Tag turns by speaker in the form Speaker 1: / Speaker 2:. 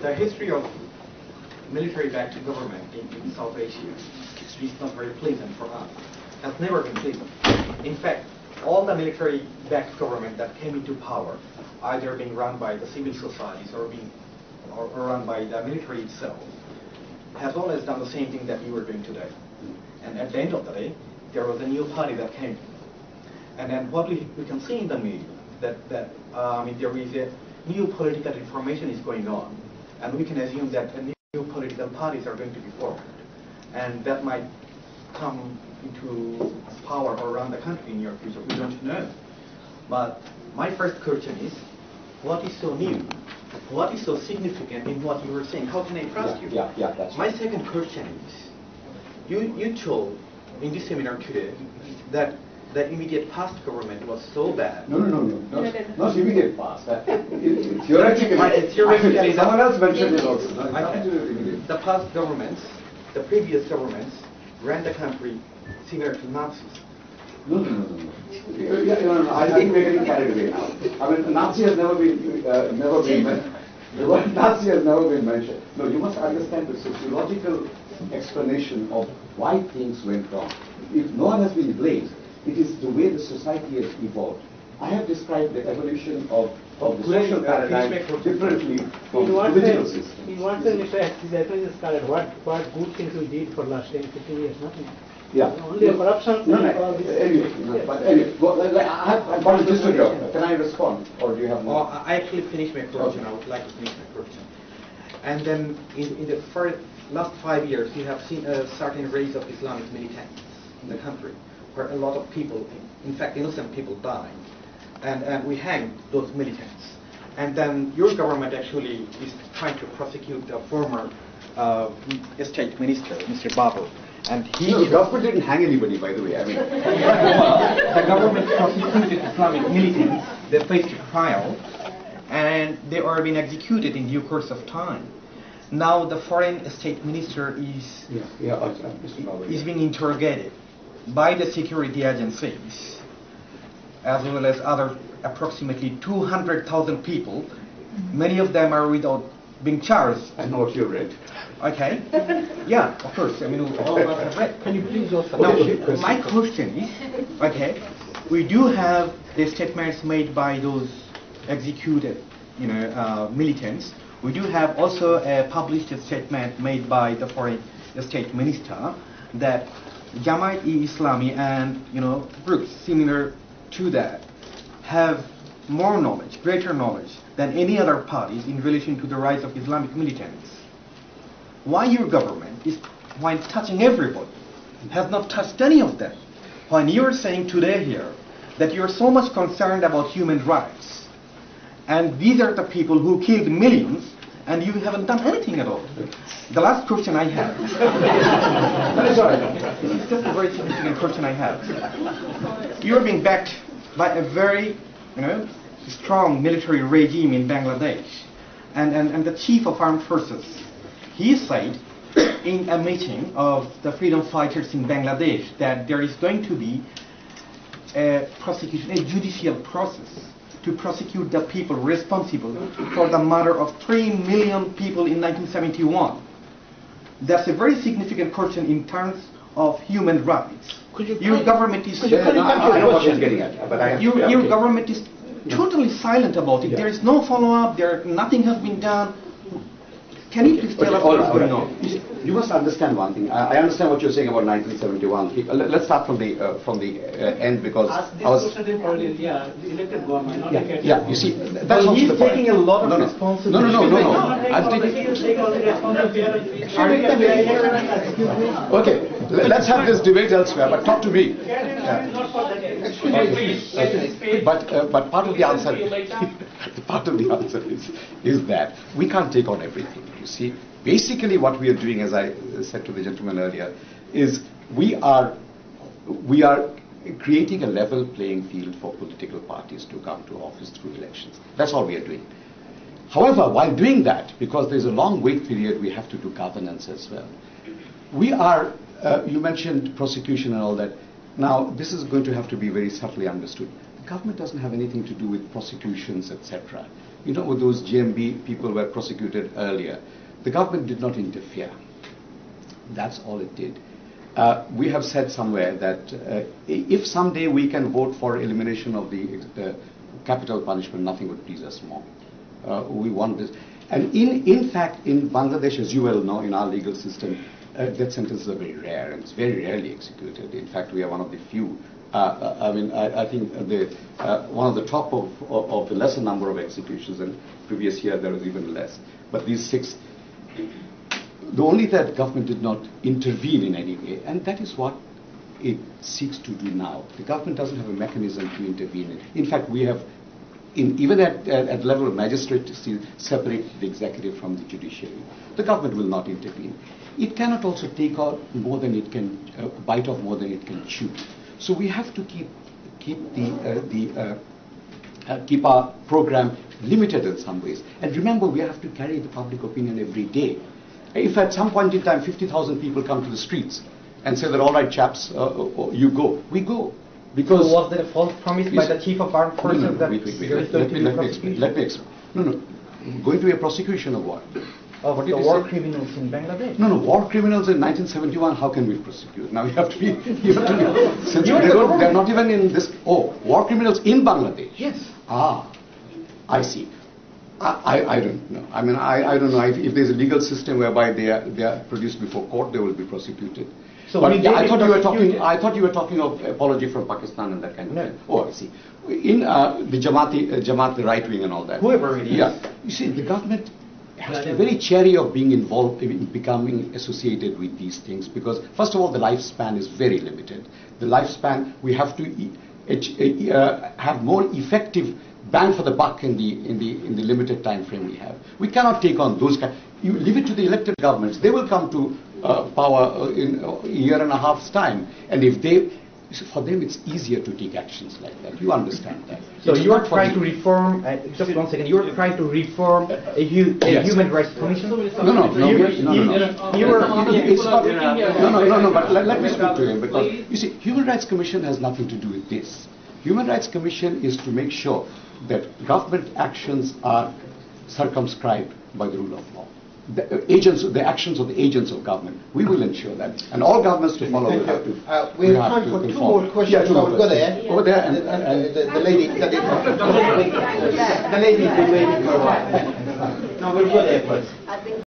Speaker 1: The history of military-backed government in South Asia is not very pleasant for us. Has never been pleasant. In fact, all the military-backed government that came into power, either being run by the civil societies or run by the military itself, has always done the same thing that you are doing today. And at the end of the day, there was a new party that came. And then what we can see in the media, that there is a new political information is going on. And we can assume that a new political parties are going to be formed. And that might come into power around the country in your future. We don't know. But my first question is, what is so new? What is so significant in what you were saying? How can I trust you?
Speaker 2: That's
Speaker 1: My
Speaker 2: right.
Speaker 1: second question is, you told in this seminar today that the immediate past government was so bad.
Speaker 2: No. Not immediate past. Theoretically, someone else mentioned it also. No,
Speaker 1: the past governments, the previous governments, ran the country similar to Nazis.
Speaker 2: No. I think we're getting carried away now. I mean, Nazi has never been mentioned. The word Nazi has never been mentioned. No, you must understand the sociological explanation of why things went wrong. If no one has been blamed, it is the way the society has evolved. I have described the evolution of the social paradigm differently from the original system.
Speaker 3: In what sense, Mr. X started, what good things we did for last 10, 15 years? Nothing.
Speaker 2: Yeah.
Speaker 3: Only corruption.
Speaker 2: But anyway, I've got a disagree. Can I respond, or do you have more?
Speaker 1: I actually finished my question. I would like to finish my question. And then in the last 5 years, you have seen a certain rise of Islamic militants in the country, where a lot of people, in fact innocent people, died. And we hanged those militants. And then your government actually is trying to prosecute the former state minister, Mr. Babu. And
Speaker 2: the government didn't hang anybody, by the way. I mean,
Speaker 1: the government prosecuted Islamic militants. They faced trial, and they are being executed in due course of time. Now the foreign state minister is being interrogated by the security agencies, as well as other approximately 200,000 people. Many of them are without being charged.
Speaker 2: I know what you read.
Speaker 1: Okay. Yeah, of course. I mean, all of us have read.
Speaker 3: Can you please also?
Speaker 1: Now, my question is, okay, we do have the statements made by those executed, militants. We do have also a published statement made by the foreign state minister that Jamaat-e-Islami and groups similar to that have more knowledge, greater knowledge than any other parties in relation to the rise of Islamic militants. Why your government is, while touching everybody, has not touched any of them? When you are saying today here that you are so much concerned about human rights, and these are the people who killed millions, and you haven't done anything at all. The last question I have. This is just a very significant question I have. You are being backed by a very, strong military regime in Bangladesh, and the chief of armed forces. He said in a meeting of the freedom fighters in Bangladesh that there is going to be a prosecution, a judicial process to prosecute the people responsible for the murder of 3 million people in 1971. That's a very significant question in terms of human rights. Your government is...
Speaker 2: I know what she's getting at, but
Speaker 1: your government is totally silent about it. There is no follow-up, nothing has been done. Can you please tell us what's going on?
Speaker 2: You must understand one thing. I understand what you're saying about 1971. Let's start from the end, because I was...
Speaker 3: the elected government, not
Speaker 2: you see, that's also
Speaker 1: he's
Speaker 2: the point.
Speaker 1: taking a lot of responsibility.
Speaker 2: No. I'm taking... Okay, let's have this debate elsewhere, but talk to me. But part of the answer is that we can't take on everything. You see, basically what we are doing, as I said to the gentleman earlier, is we are creating a level playing field for political parties to come to office through elections. That's all we are doing. However, while doing that, because there's a long wait period, we have to do governance as well. We are, you mentioned prosecution and all that. Now, this is going to have to be very subtly understood. The government doesn't have anything to do with prosecutions, etc. those GMB people were prosecuted earlier. The government did not interfere. That's all it did. We have said somewhere that if someday we can vote for elimination of the capital punishment, nothing would please us more. We want this. And in fact, in Bangladesh, as you well know, in our legal system, death sentences are very rare, and it's very rarely executed. In fact, we are one of the few. I think one of the top of the lesser number of executions, and previous year there was even less. But these 6, the only that government did not intervene in any way, and that is what it seeks to do now. The government doesn't have a mechanism to intervene. In fact, we have, even at level of magistrate, separate the executive from the judiciary. The government will not intervene. It cannot also take out more than it can, bite off more than it can chew. So we have to keep our program limited in some ways. And remember, we have to carry the public opinion every day. If at some point in time 50,000 people come to the streets and say that, all right, chaps, you go, we go. Because
Speaker 1: so was there a false promise by the chief of armed forces that
Speaker 2: wait. Let me explain. No. Going to a prosecution of what?
Speaker 1: Of the war criminals in Bangladesh.
Speaker 2: No, war criminals in 1971, how can we prosecute? Now you have to be since they're not even in this, war criminals in Bangladesh.
Speaker 1: Yes.
Speaker 2: I see. I don't know. I don't know if there's a legal system whereby they are produced before court, they will be prosecuted.
Speaker 1: So
Speaker 2: but I thought you were talking of apology from Pakistan and that kind of thing. Oh, I see. In the Jamaat, the right wing and all that.
Speaker 1: Whoever it is.
Speaker 2: Yeah. You see, the government has to be very chary of being involved in becoming associated with these things, because first of all, the lifespan is very limited. The lifespan, we have to have more effective bang for the buck in the limited time frame we have. We cannot take on those kind. You leave it to the elected governments. They will come to power in a year and a half's time, and if they, for them it's easier to take actions like that. You understand that.
Speaker 1: So you are trying to reform, just 1 second, you are trying to reform a human rights commission?
Speaker 2: No, but let me speak to him, because you see, human rights commission has nothing to do with this. Human rights commission is to make sure that government actions are circumscribed by the rule of law. The actions of the agents of government, we will ensure that, and all governments to follow will have to.
Speaker 4: We have time for 2 more questions.
Speaker 2: Yeah, 2 more
Speaker 4: Go there.
Speaker 2: Over there, and
Speaker 4: the lady. The lady is waiting for a while. No, we'll go there first.